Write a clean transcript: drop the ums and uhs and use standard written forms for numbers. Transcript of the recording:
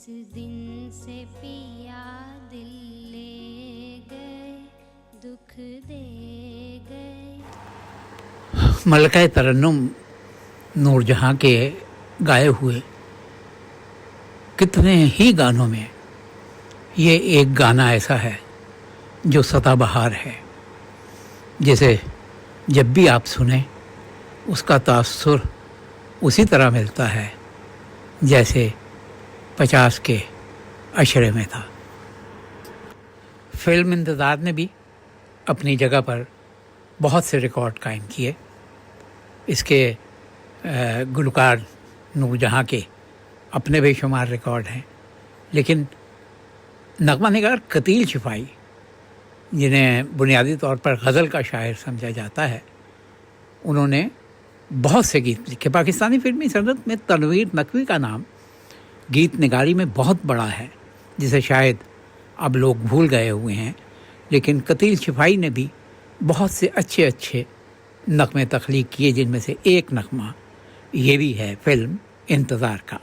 دن سے پیا دل لے گئے دکھ دے گئے. ملکہ ترنم نور جہاں کے گائے ہوئے کتنے ہی گانوں میں یہ ایک گانا ایسا ہے جو سدا بہار ہے، جسے جب بھی آپ سنیں اس کا تاثر اسی طرح ملتا ہے جیسے 50 کے عشرے میں تھا. فلم انتظار نے بھی اپنی جگہ پر بہت سے ریکارڈ قائم کیے. اس کے گلوکار نور جہاں کے اپنے بے شمار ریکارڈ ہیں، لیکن نغمہ نگار قتیل شفائی، جنہیں بنیادی طور پر غزل کا شاعر سمجھا جاتا ہے، انہوں نے بہت سے گیت لکھے. پاکستانی فلمی صنعت میں تنویر نقوی کا نام گیت نگاری میں بہت بڑا ہے، جسے شاید اب لوگ بھول گئے ہوئے ہیں، لیکن قتیل شفائی نے بھی بہت سے اچھے اچھے نغمے تخلیق کیے، جن میں سے ایک نغمہ یہ بھی ہے فلم انتظار کا.